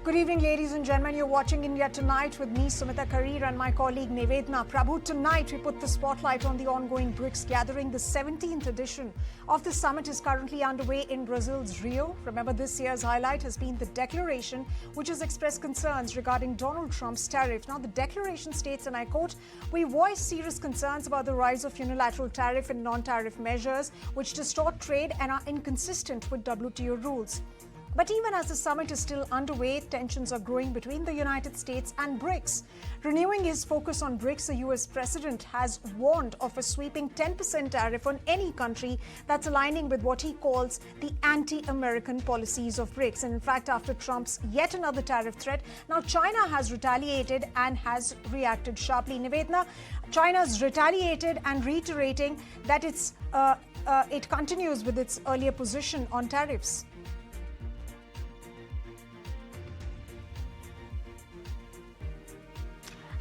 Good evening, ladies and gentlemen. You're watching India Tonight with me, Sumita Karir, and my colleague Nivedna Prabhu. Tonight, we put the spotlight on the ongoing Brics gathering. The 17th edition of the summit is currently underway in Brazil's Rio. Remember, this year's highlight has been the declaration, which has expressed concerns regarding Donald Trump's tariff. Now, the declaration states, and I quote, "We voice serious concerns about the rise of unilateral tariff and non-tariff measures, which distort trade and are inconsistent with WTO rules." But even as the summit is still underway, tensions are growing between the United States and Brics. Renewing his focus on Brics, the US president has warned of a sweeping 10% tariff on any country that's aligning with what he calls the anti-American policies of Brics. And in fact, after Trump's yet another tariff threat, now China has retaliated and has reacted sharply. Nivedna, China's retaliated and reiterating that it continues with its earlier position on tariffs.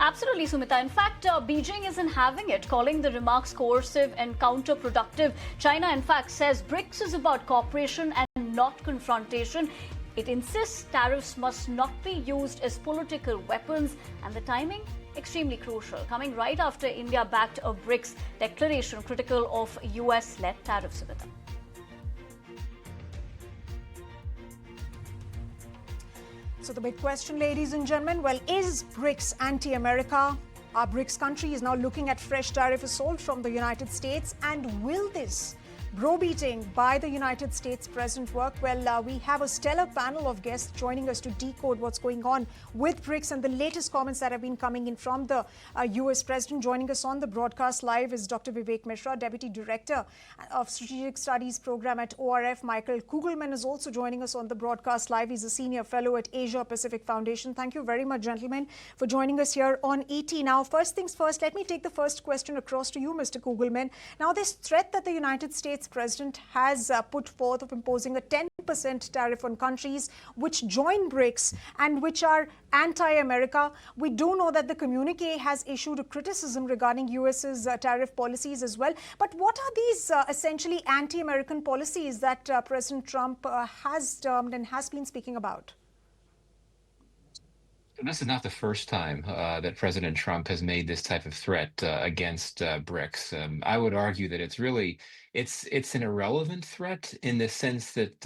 Absolutely, Sumita. In fact, Beijing isn't having it, calling the remarks coercive and counterproductive. China, in fact, says Brics is about cooperation and not confrontation. It insists tariffs must not be used as political weapons, and the timing extremely crucial, coming right after India backed a Brics declaration critical of US-led tariffs, Sumita. So the big question, ladies and gentlemen, well, is Brics anti-America? Our Brics country is now looking at fresh tariff assault from the United States. And will this bro-beating by the United States president work? Well, we have a stellar panel of guests joining us to decode what's going on with Brics and the latest comments that have been coming in from the US president. Joining us on the broadcast live is Dr. Vivek Mishra, Deputy Director of Strategic Studies Program at ORF. Michael Kugelman is also joining us on the broadcast live. He's a Senior Fellow at Asia Pacific Foundation. Thank you very much, gentlemen, for joining us here on ET. Now, first things first, let me take the first question across to you, Mr. Kugelman. Now, this threat that the United States president has put forth of imposing a 10% tariff on countries which join Brics and which are anti-America. We do know that the communique has issued a criticism regarding US's tariff policies as well. But what are these essentially anti-American policies that President Trump has termed and has been speaking about? This is not the first time that President Trump has made this type of threat against Brics. I would argue that it's an irrelevant threat in the sense that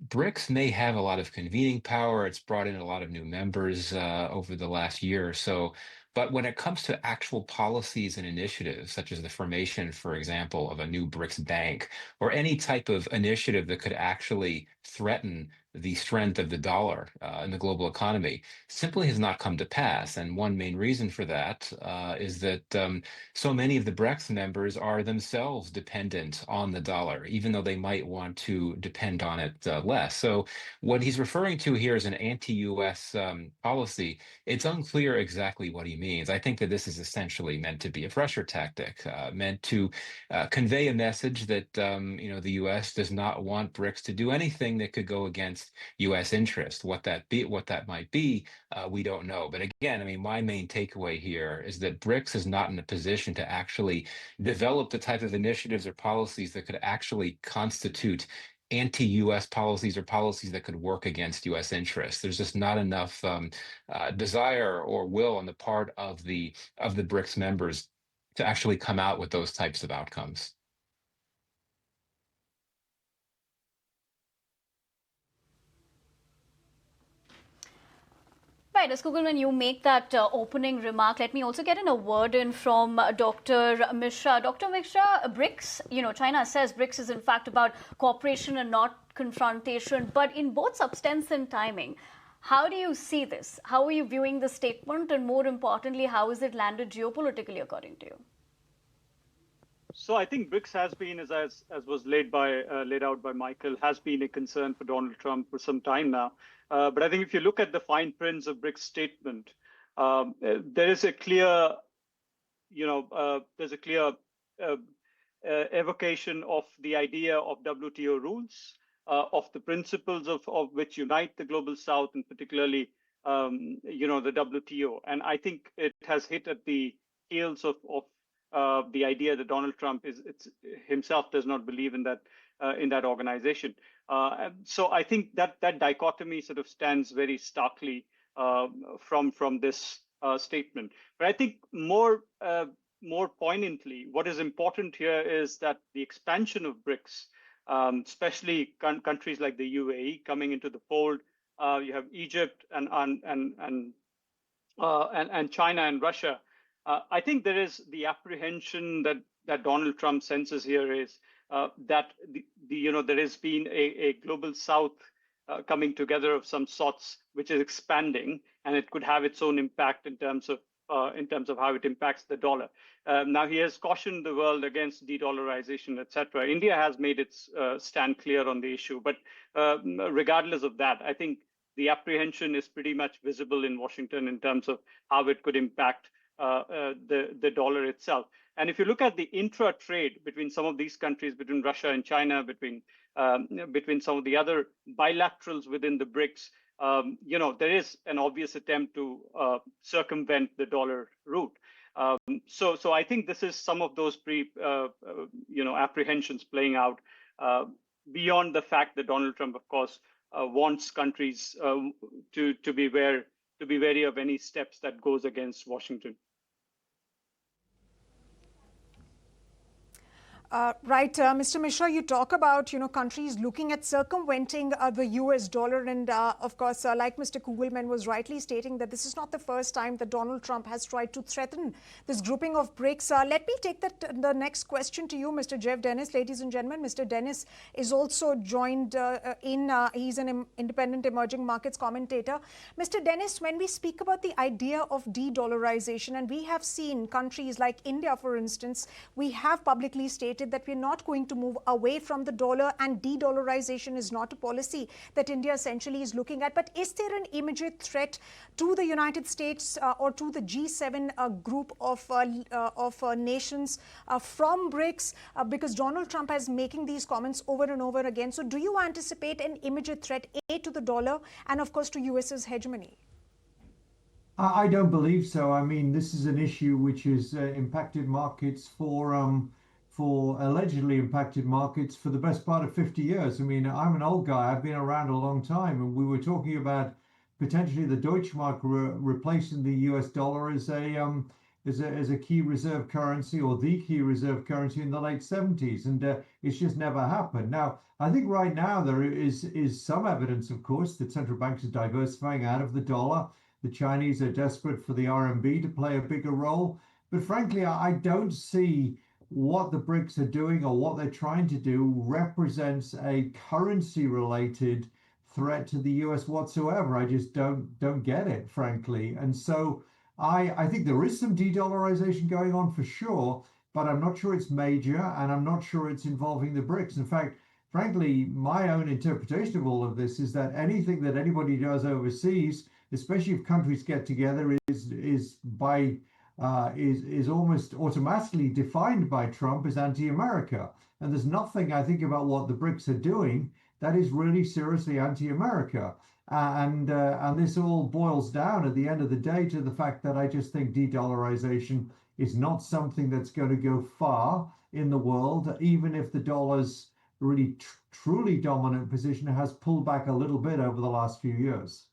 Brics may have a lot of convening power. It's brought in a lot of new members over the last year or so. But when it comes to actual policies and initiatives, such as the formation, for example, of a new Brics bank, or any type of initiative that could actually threaten the strength of the dollar in the global economy, simply has not come to pass. And one main reason for that is that so many of the Brics members are themselves dependent on the dollar, even though they might want to depend on it less. So what he's referring to here is an anti-US policy. It's unclear exactly what he means. I think that this is essentially meant to be a pressure tactic, meant to convey a message that the US does not want Brics to do anything that could go against U.S. interest. What that might be, we don't know. But again, I mean, my main takeaway here is that Brics is not in a position to actually develop the type of initiatives or policies that could actually constitute anti-U.S. policies or policies that could work against U.S. interests. There's just not enough desire or will on the part of the Brics members to actually come out with those types of outcomes. Right, as Kugelman, you make that opening remark, let me also get in a word in from Dr. Mishra. Dr. Mishra, Brics, China says Brics is in fact about cooperation and not confrontation, but in both substance and timing. How do you see this? How are you viewing the statement? And more importantly, how has it landed geopolitically, according to you? So I think Brics has been, as was laid out by Michael, has been a concern for Donald Trump for some time now. But I think if you look at the fine prints of Brics' statement, there is a clear, evocation of the idea of WTO rules, of the principles of which unite the global South, and particularly, the WTO. And I think it has hit at the heels of the idea that Donald Trump himself does not believe in that in that organization. So I think that dichotomy sort of stands very starkly from this statement. But I think more poignantly, what is important here is that the expansion of BRICS, especially countries like the UAE coming into the fold. You have Egypt and China and Russia. I think there is the apprehension that Donald Trump senses here is that there has been a global South coming together of some sorts, which is expanding, and it could have its own impact in terms of how it impacts the dollar. Now, he has cautioned the world against de-dollarization, etc. India has made its stand clear on the issue, but regardless of that, I think the apprehension is pretty much visible in Washington in terms of how it could impact the dollar itself. And if you look at the intra-trade between some of these countries, between Russia and China, between some of the other bilaterals within the BRICS, there is an obvious attempt to circumvent the dollar route. So I think this is some of those apprehensions playing out beyond the fact that Donald Trump, of course, wants countries to be wary of any steps that goes against Washington. Right, Mr. Mishra, you talk about countries looking at circumventing the US dollar, and of course, like Mr. Kugelman was rightly stating, that this is not the first time that Donald Trump has tried to threaten this grouping of BRICS. Let me take the next question to you, Mr. Jeff Dennis. Ladies and gentlemen, Mr. Dennis is also joined he's an independent emerging markets commentator. Mr. Dennis, when we speak about the idea of de-dollarization, and we have seen countries like India, for instance, we have publicly stated that we're not going to move away from the dollar, and de-dollarization is not a policy that India essentially is looking at. But is there an immediate threat to the United States or to the G7 group of nations from BRICS? Because Donald Trump is making these comments over and over again. So do you anticipate an immediate threat, A, to the dollar and, of course, to US's hegemony? I don't believe so. I mean, this is an issue which has impacted markets for allegedly impacted markets for the best part of 50 years. I mean, I'm an old guy. I've been around a long time, and we were talking about potentially the Deutschmark replacing the US dollar as a key reserve currency, or the key reserve currency, in the late 70s, and it's just never happened. Now, I think right now there is some evidence, of course, that central banks are diversifying out of the dollar. The Chinese are desperate for the RMB to play a bigger role, but frankly, I don't see what the BRICS are doing or what they're trying to do represents a currency-related threat to the US whatsoever. I just don't get it, frankly. And so I think there is some de-dollarization going on for sure, but I'm not sure it's major, and I'm not sure it's involving the BRICS. In fact, frankly, my own interpretation of all of this is that anything that anybody does overseas, especially if countries get together, is almost automatically defined by Trump as anti-America. And there's nothing, I think, about what the BRICS are doing that is really seriously anti-America. And this all boils down at the end of the day to the fact that I just think de-dollarization is not something that's going to go far in the world, even if the dollar's really truly dominant position has pulled back a little bit over the last few years.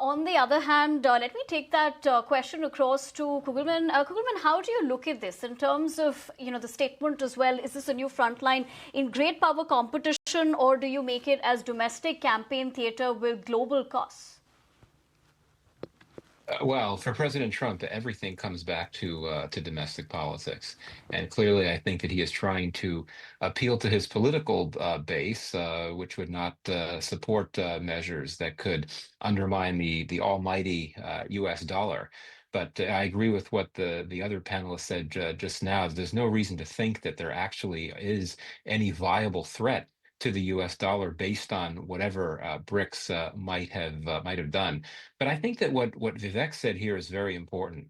On the other hand, let me take that question across to Kugelman. Kugelman, how do you look at this in terms of, the statement as well? Is this a new front line in great power competition, or do you make it as domestic campaign theater with global costs? Well, for President Trump, everything comes back to domestic politics, and clearly, I think that he is trying to appeal to his political base, which would not support measures that could undermine the almighty U.S. dollar. But I agree with what the other panelists said just now. There's no reason to think that there actually is any viable threat to the U.S. dollar based on whatever BRICS might have done. But I think that what Vivek said here is very important.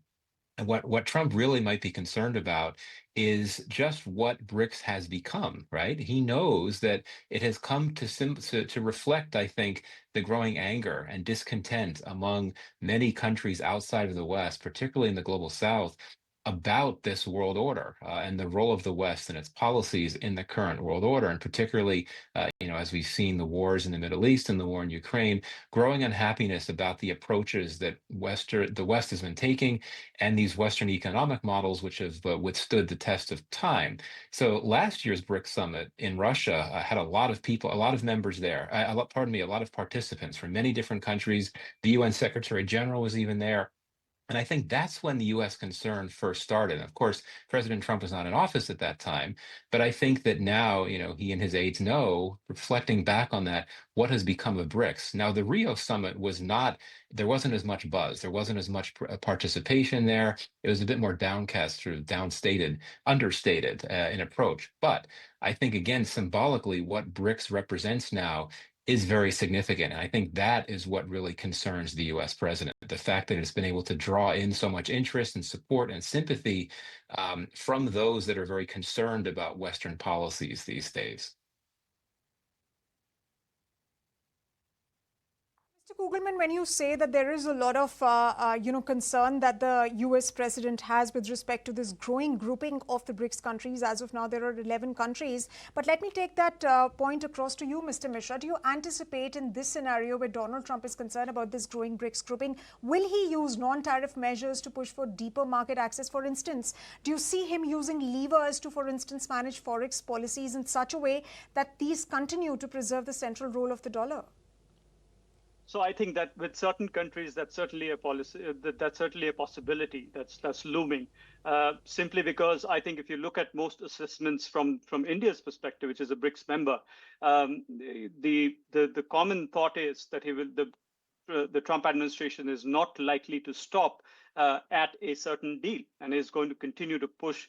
And what Trump really might be concerned about is just what BRICS has become, right? He knows that it has come to reflect, I think, the growing anger and discontent among many countries outside of the West, particularly in the global South, about this world order and the role of the West and its policies in the current world order, and particularly, as we've seen the wars in the Middle East and the war in Ukraine, growing unhappiness about the approaches that the West has been taking and these Western economic models, which have withstood the test of time. So last year's BRICS summit in Russia had a lot of people, a lot of members there, a lot of participants from many different countries. The UN Secretary General was even there. And I think that's when the US concern first started. Of course, President Trump was not in office at that time, but I think that now, he and his aides know, reflecting back on that, what has become of BRICS. Now, the Rio summit there wasn't as much buzz. There wasn't as much participation there. It was a bit more downcast, sort of understated in approach. But I think, again, symbolically, what BRICS represents now is very significant. And I think that is what really concerns the US president. The fact that it's been able to draw in so much interest and support and sympathy from those that are very concerned about Western policies these days. Mr. Kugelman, when you say that there is a lot of, concern that the U.S. president has with respect to this growing grouping of the BRICS countries, as of now there are 11 countries. But let me take that point across to you, Mr. Mishra. Do you anticipate in this scenario where Donald Trump is concerned about this growing BRICS grouping, will he use non-tariff measures to push for deeper market access, for instance? Do you see him using levers to, for instance, manage forex policies in such a way that these continue to preserve the central role of the dollar? So I think that with certain countries, that's certainly a policy. That's certainly a possibility that's looming. Simply because I think if you look at most assessments from India's perspective, which is a BRICS member, the common thought is that the Trump administration is not likely to stop at a certain deal and is going to continue to push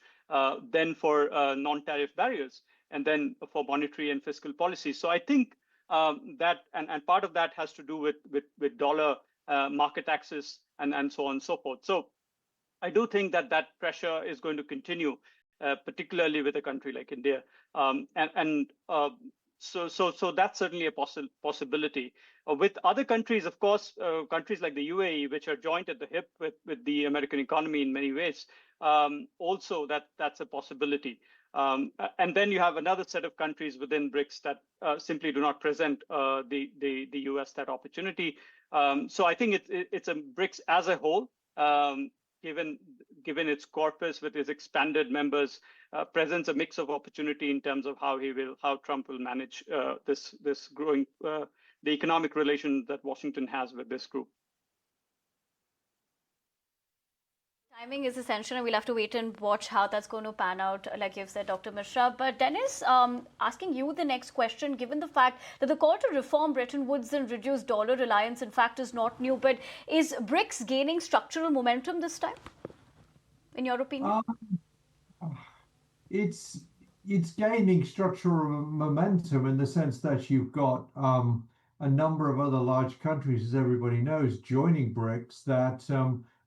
then for non-tariff barriers and then for monetary and fiscal policy. So I think. That and part of that has to do with dollar market access and so on and so forth. So I do think that pressure is going to continue, particularly with a country like India, so that's certainly a possibility. With other countries, of course, countries like the UAE, which are joined at the hip with the American economy in many ways, also that's a possibility. And then you have another set of countries within BRICS that simply do not present the US that opportunity. So I think it's a BRICS as a whole, given its corpus with its expanded members, presents a mix of opportunity in terms of how Trump will manage this growing the economic relation that Washington has with this group. Timing is essential, and we'll have to wait and watch how that's going to pan out, like you've said, Dr. Mishra. But Dennis, asking you the next question, given the fact that the call to reform Bretton Woods and reduce dollar reliance, in fact, is not new, but is BRICS gaining structural momentum this time, in your opinion? It's gaining structural momentum in the sense that you've got a number of other large countries, as everybody knows, joining BRICS that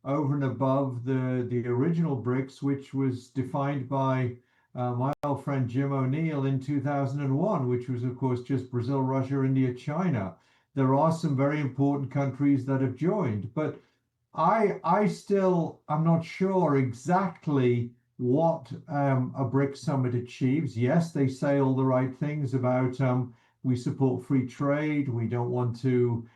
over and above the original BRICS, which was defined by my old friend Jim O'Neill in 2001, which was, of course, just Brazil, Russia, India, China. There are some very important countries that have joined, but I'm not sure exactly what a BRICS summit achieves. Yes, they say all the right things about we support free trade, we don't want to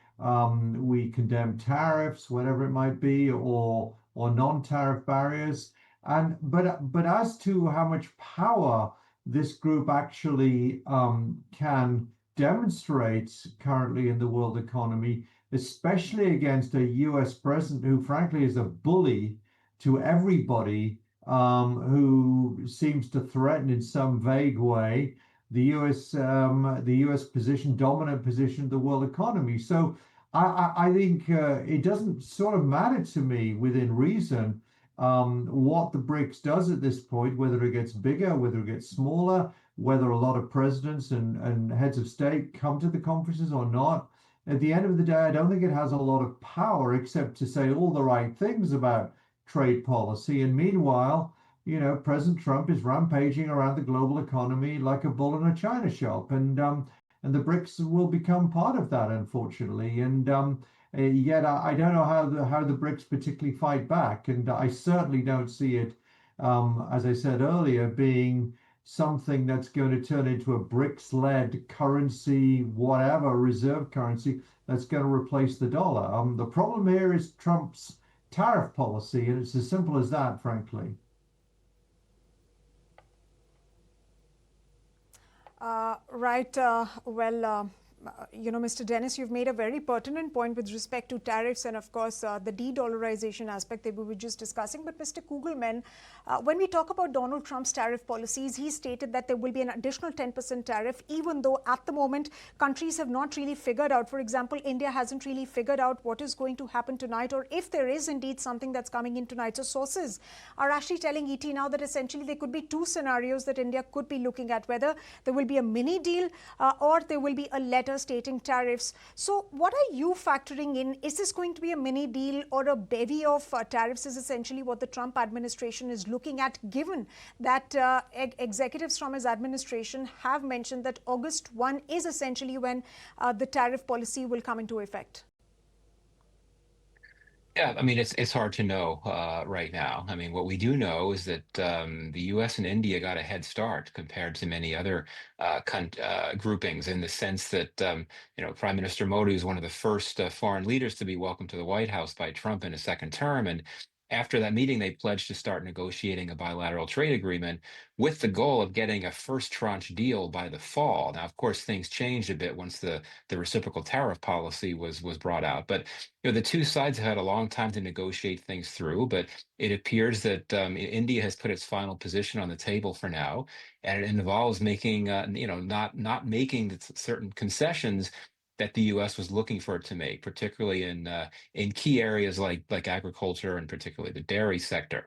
we condemn tariffs, whatever it might be, or non-tariff barriers. But as to how much power this group actually can demonstrate currently in the world economy, especially against a U.S. president who, frankly, is a bully to everybody, who seems to threaten in some vague way the U.S. position, dominant position of the world economy. So I think it doesn't sort of matter to me within reason what the BRICS does at this point, whether it gets bigger, whether it gets smaller, whether a lot of presidents and heads of state come to the conferences or not. At the end of the day, I don't think it has a lot of power except to say all the right things about trade policy. And meanwhile, President Trump is rampaging around the global economy like a bull in a china shop, and the BRICS will become part of that, unfortunately. And yet, I don't know how the BRICS particularly fight back, and I certainly don't see it, as I said earlier, being something that's going to turn into a BRICS-led currency, whatever reserve currency that's going to replace the dollar. The problem here is Trump's tariff policy, and it's as simple as that, frankly. Right. Mr. Dennis, you've made a very pertinent point with respect to tariffs and, of course, the de-dollarization aspect that we were just discussing. But, Mr. Kugelman, when we talk about Donald Trump's tariff policies, he stated that there will be an additional 10% tariff, even though at the moment countries have not really figured out. For example, India hasn't really figured out what is going to happen tonight, or if there is indeed something that's coming in tonight. So sources are actually telling ET now that essentially there could be two scenarios that India could be looking at, whether there will be a mini deal or there will be a letter stating tariffs. So what are you factoring in? Is this going to be a mini deal or a bevy of tariffs is essentially what the Trump administration is looking at, given that executives from his administration have mentioned that August 1 is essentially when the tariff policy will come into effect? Yeah, I mean, it's hard to know right now. I mean, what we do know is that the U.S. and India got a head start compared to many other groupings, in the sense that Prime Minister Modi was one of the first foreign leaders to be welcomed to the White House by Trump in a second term, and after that meeting, they pledged to start negotiating a bilateral trade agreement with the goal of getting a first tranche deal by the fall. Now, of course, things changed a bit once the reciprocal tariff policy was brought out, but the two sides have had a long time to negotiate things through, but it appears that India has put its final position on the table for now, and it involves making, not making certain concessions that the U.S. was looking for it to make, particularly in key areas like agriculture and particularly the dairy sector.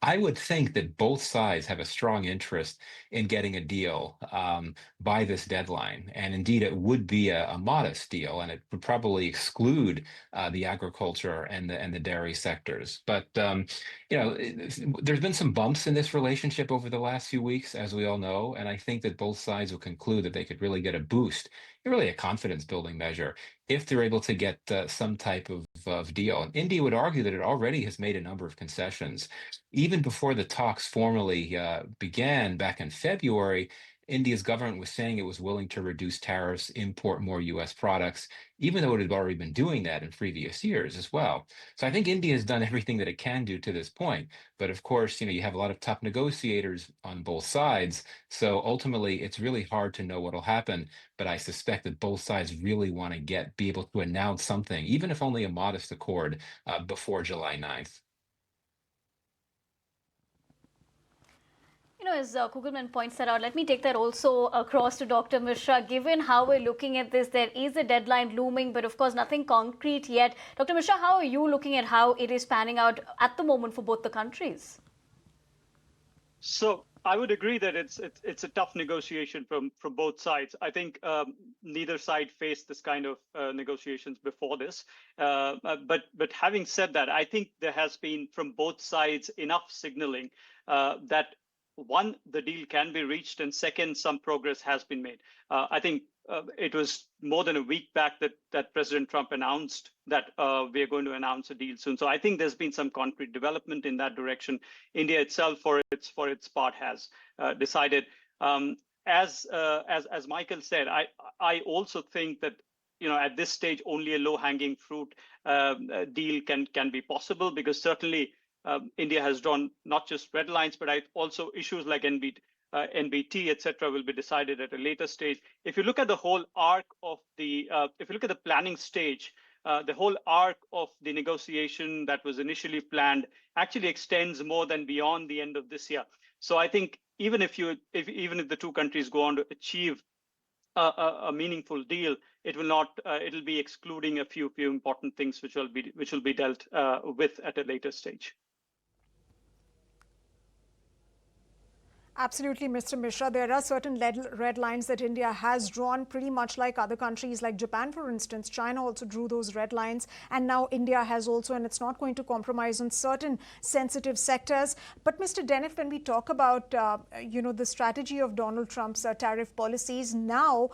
I would think that both sides have a strong interest in getting a deal by this deadline. And indeed, it would be a modest deal, and it would probably exclude the agriculture and the dairy sectors. But, there's been some bumps in this relationship over the last few weeks, as we all know. And I think that both sides will conclude that they could really get a boost, really a confidence building measure, if they're able to get some type of deal. And India would argue that it already has made a number of concessions. Even before the talks formally began back in February, India's government was saying it was willing to reduce tariffs, import more U.S. products, even though it had already been doing that in previous years as well. So I think India has done everything that it can do to this point. But of course, you have a lot of tough negotiators on both sides. So ultimately, it's really hard to know what will happen. But I suspect that both sides really want to be able to announce something, even if only a modest accord, before July 9th. As Kugelman points that out, let me take that also across to Dr. Mishra. Given how we're looking at this, there is a deadline looming, but of course nothing concrete yet. Dr. Mishra, how are you looking at how it is panning out at the moment for both the countries? So I would agree that it's a tough negotiation from both sides. I think neither side faced this kind of negotiations before this. But having said that, I think there has been from both sides enough signaling that one, the deal can be reached, and second, some progress has been made. I think it was more than a week back that President Trump announced that we are going to announce a deal soon. So I think there's been some concrete development in that direction. India itself, for its part, has decided. As Michael said, I also think that at this stage only a low-hanging fruit deal can be possible, because certainly India has drawn not just red lines, but also issues like NBT, etc., will be decided at a later stage. If you look at the whole arc of if you look at the planning stage, the whole arc of the negotiation that was initially planned actually extends more than beyond the end of this year. So I think even if the two countries go on to achieve a meaningful deal, it'll be excluding a few important things which will be dealt with at a later stage. Absolutely, Mr. Mishra. There are certain red lines that India has drawn, pretty much like other countries like Japan, for instance. China also drew those red lines, and now India has also, and it's not going to compromise on certain sensitive sectors. But Mr. Denif, when we talk about, the strategy of Donald Trump's tariff policies, now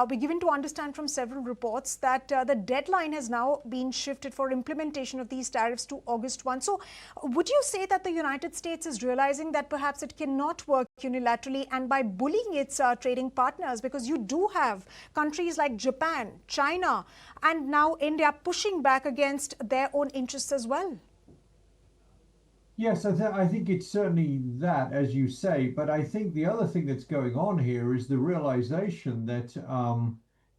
we're given to understand from several reports that the deadline has now been shifted for implementation of these tariffs to August 1. So would you say that the United States is realizing that perhaps it cannot work unilaterally and by bullying its trading partners, because you do have countries like Japan, China, and now India pushing back against their own interests as well? Yes, I think it's certainly that, as you say, but I think the other thing that's going on here is the realization that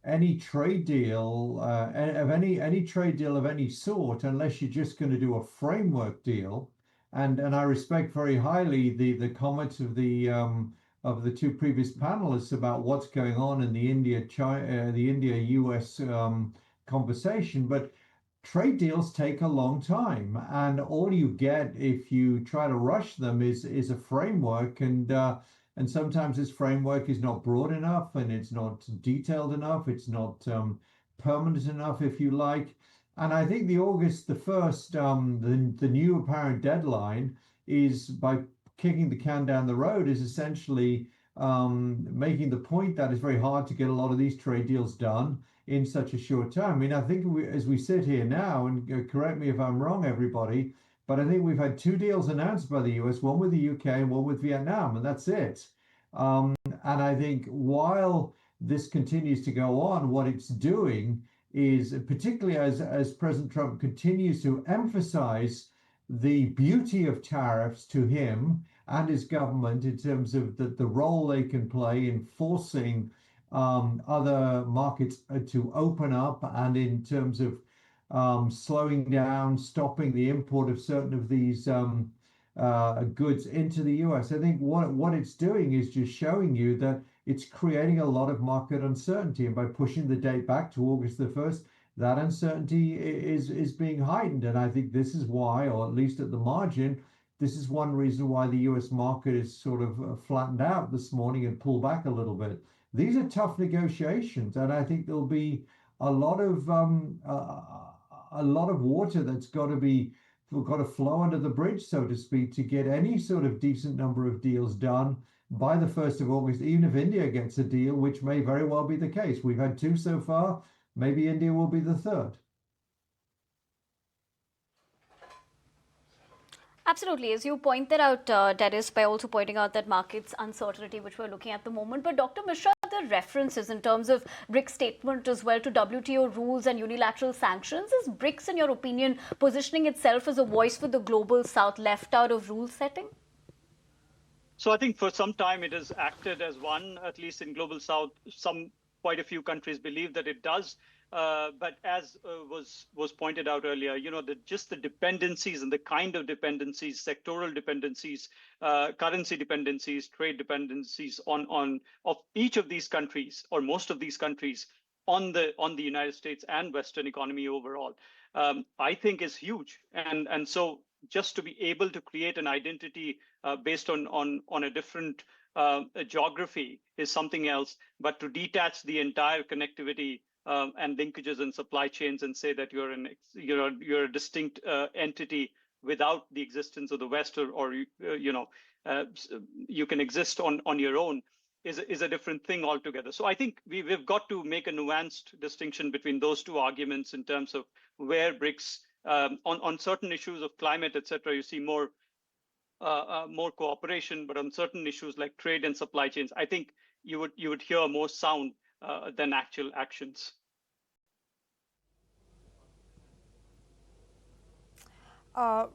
any trade deal of any trade deal of any sort, unless you're just going to do a framework deal, and I respect very highly the comments of the two previous panelists about what's going on in the India-US conversation, but trade deals take a long time, and all you get if you try to rush them is a framework, and sometimes this framework is not broad enough, and it's not detailed enough, it's not permanent enough, if you like. And I think the August the 1st, the new apparent deadline is, by kicking the can down the road, is essentially making the point that it's very hard to get a lot of these trade deals done in such a short time. I mean, I think as we sit here now, and correct me if I'm wrong, everybody, but I think we've had two deals announced by the US, one with the UK and one with Vietnam, and that's it. And I think while this continues to go on, what it's doing is, particularly as President Trump continues to emphasize the beauty of tariffs to him and his government in terms of the role they can play in forcing other markets to open up, and in terms of slowing down, stopping the import of certain of these goods into the US. I think what it's doing is just showing you that it's creating a lot of market uncertainty, and by pushing the date back to August the 1st, that uncertainty is being heightened. And I think this is why, or at least at the margin, this is one reason why the US market is sort of flattened out this morning and pulled back a little bit. These are tough negotiations, and I think there'll be a lot of water that's got to flow under the bridge, so to speak, to get any sort of decent number of deals done by the 1st of August, even if India gets a deal, which may very well be the case. We've had two so far. Maybe India will be the third. Absolutely. As you pointed out, Dennis, by also pointing out that markets uncertainty, which we're looking at the moment. But Dr. Mishra, the references in terms of BRICS statement as well to WTO rules and unilateral sanctions, is BRICS, in your opinion, positioning itself as a voice for the global south left out of rule setting? So I think for some time it has acted as one, at least in global south. Quite a few countries believe that it does. But as was pointed out earlier, just the dependencies and the kind of dependencies, sectoral dependencies, currency dependencies, trade dependencies of each of these countries, or most of these countries, on the United States and Western economy overall, I think is huge. And so just to be able to create an identity based on a different geography is something else, but to detach the entire connectivity and linkages and supply chains and say that you're a distinct entity without the existence of the West, or you can exist on your own, is a different thing altogether. So I think we've got to make a nuanced distinction between those two arguments in terms of where BRICS on certain issues of climate, etc., you see more cooperation, but on certain issues like trade and supply chains, I think you would hear more sound than actual actions.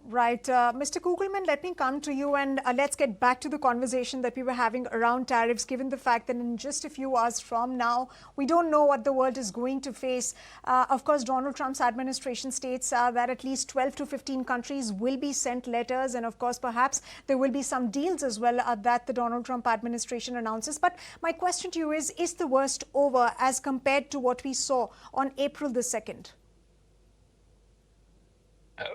Right. Mr. Kugelman, let me come to you, and let's get back to the conversation that we were having around tariffs, given the fact that in just a few hours from now, we don't know what the world is going to face. Of course, Donald Trump's administration states that at least 12 to 15 countries will be sent letters. And of course, perhaps there will be some deals as well that the Donald Trump administration announces. But my question to you is the worst over as compared to what we saw on April the 2nd?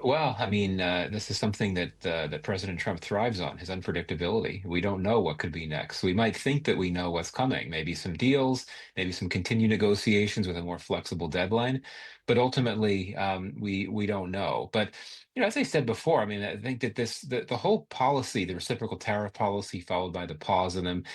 Well, I mean, this is something that President Trump thrives on, his unpredictability. We don't know what could be next. We might think that we know what's coming, maybe some deals, maybe some continued negotiations with a more flexible deadline, but ultimately, we don't know. But as I said before, I mean, I think that the whole policy, the reciprocal tariff policy, followed by the pause in them,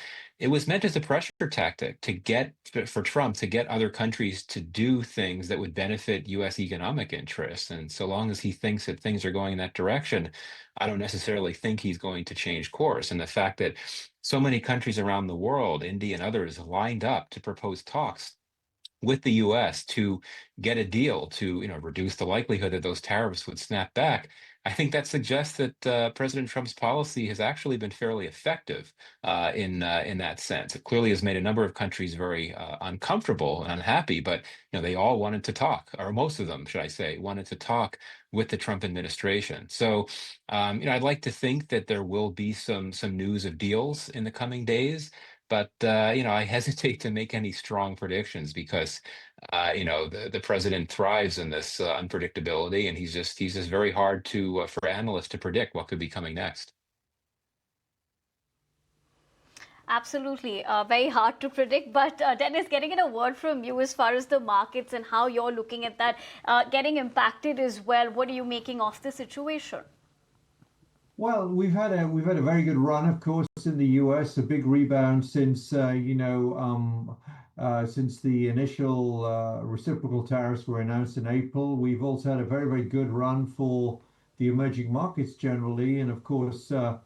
it was meant as a pressure tactic to get for Trump to get other countries to do things that would benefit U.S. economic interests. And so long as he thinks that things are going in that direction, I don't necessarily think he's going to change course. And the fact that so many countries around the world, India and others, lined up to propose talks with the US to get a deal to reduce the likelihood that those tariffs would snap back. I think that suggests that President Trump's policy has actually been fairly effective in that sense. It clearly has made a number of countries very uncomfortable and unhappy, but they all wanted to talk, or most of them, should I say, wanted to talk with the Trump administration. So I'd like to think that there will be some news of deals in the coming days. But I hesitate to make any strong predictions because the president thrives in this unpredictability, and he's just very hard to for analysts to predict what could be coming next. Absolutely, very hard to predict. But Dennis, getting in a word from you as far as the markets and how you're looking at that getting impacted as well. What are you making of the situation? Well, we've had a very good run, of course, in the U.S. A big rebound since since the initial reciprocal tariffs were announced in April. We've also had a very good run for the emerging markets generally, and of course, the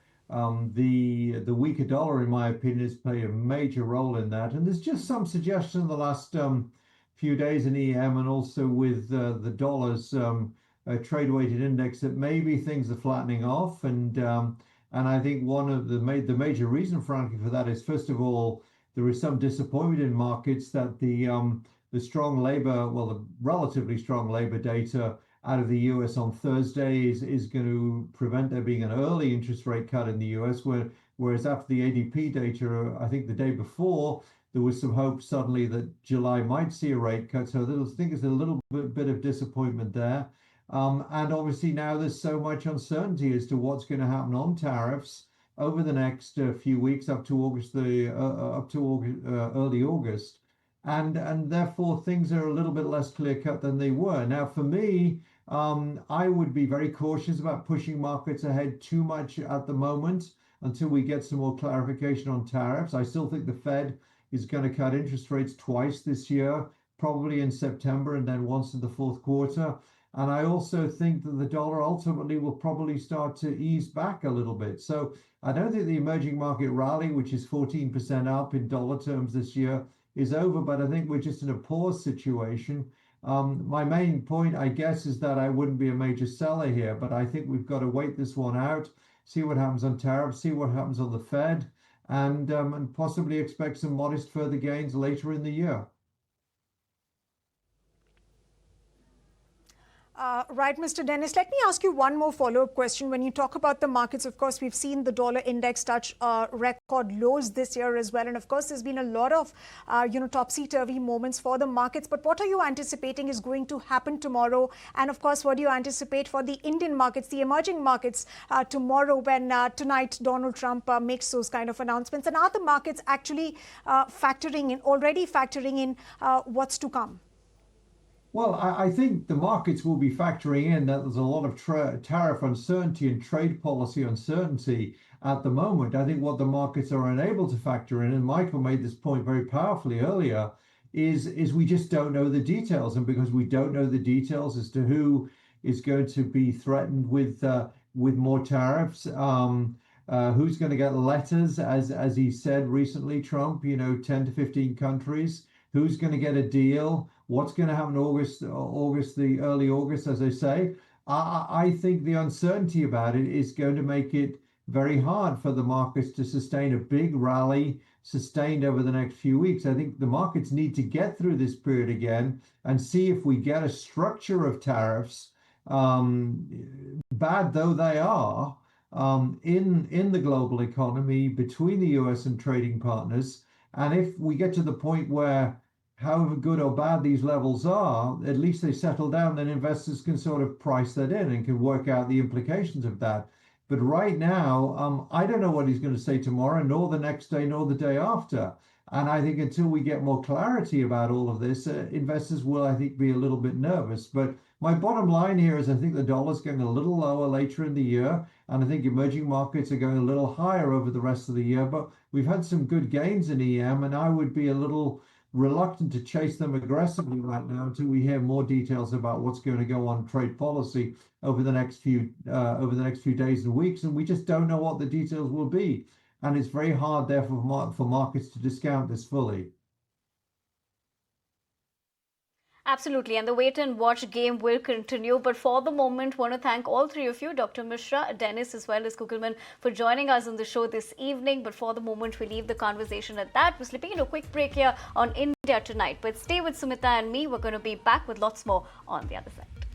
weaker dollar, in my opinion, has played a major role in that. And there's just some suggestion in the last few days in EM and also with the dollars. Trade weighted index that maybe things are flattening off, and I think one of the major reason, frankly, for that is first of all there is some disappointment in markets that the strong labor, well, the relatively strong labor data out of the U.S. on Thursday is going to prevent there being an early interest rate cut in the U.S. Whereas after the ADP data, I think the day before, there was some hope suddenly that July might see a rate cut. So I think there's a little bit of disappointment there. And obviously now there's so much uncertainty as to what's going to happen on tariffs over the next few weeks up to early August, and therefore things are a little bit less clear cut than they were. Now, for me, I would be very cautious about pushing markets ahead too much at the moment until we get some more clarification on tariffs. I still think the Fed is going to cut interest rates twice this year, probably in September and then once in the fourth quarter. And I also think that the dollar ultimately will probably start to ease back a little bit. So I don't think the emerging market rally, which is 14% up in dollar terms this year, is over, but I think we're just in a pause situation. My main point, I guess, is that I wouldn't be a major seller here, but I think we've got to wait this one out, see what happens on tariffs, see what happens on the Fed, and possibly expect some modest further gains later in the year. Right, Mr. Dennis. Let me ask you one more follow-up question. When you talk about the markets, of course, we've seen the dollar index touch record lows this year as well. And of course, there's been a lot of, topsy-turvy moments for the markets. But what are you anticipating is going to happen tomorrow? And of course, what do you anticipate for the Indian markets, the emerging markets tomorrow when tonight Donald Trump makes those kind of announcements? And are the markets actually already factoring in what's to come? Well, I think the markets will be factoring in that there's a lot of tariff uncertainty and trade policy uncertainty at the moment. I think what the markets are unable to factor in, and Michael made this point very powerfully earlier, is we just don't know the details. And because we don't know the details as to who is going to be threatened with more tariffs, who's going to get letters, as he said recently, Trump, 10 to 15 countries, who's going to get a deal, what's going to happen in early August, as I say. I think the uncertainty about it is going to make it very hard for the markets to sustain a big rally sustained over the next few weeks. I think the markets need to get through this period again and see if we get a structure of tariffs, bad though they are, in the global economy between the US and trading partners. And if we get to the point where however good or bad these levels are, at least they settle down, then investors can sort of price that in and can work out the implications of that. But right now, I don't know what he's going to say tomorrow, nor the next day, nor the day after. And I think until we get more clarity about all of this, investors will, I think, be a little bit nervous. But my bottom line here is I think the dollar's going a little lower later in the year, and I think emerging markets are going a little higher over the rest of the year. But we've had some good gains in EM, and I would be a little reluctant to chase them aggressively right now until we hear more details about what's going to go on trade policy over the next few days and weeks, and we just don't know what the details will be. And it's very hard, therefore, for markets to discount this fully. Absolutely, and the wait and watch game will continue. But for the moment, want to thank all three of you, Dr. Mishra, Dennis, as well as Kugelman, for joining us on the show this evening. But for the moment, we leave the conversation at that. We're slipping into a quick break here on India Tonight. But stay with Sumita and me. We're going to be back with lots more on the other side.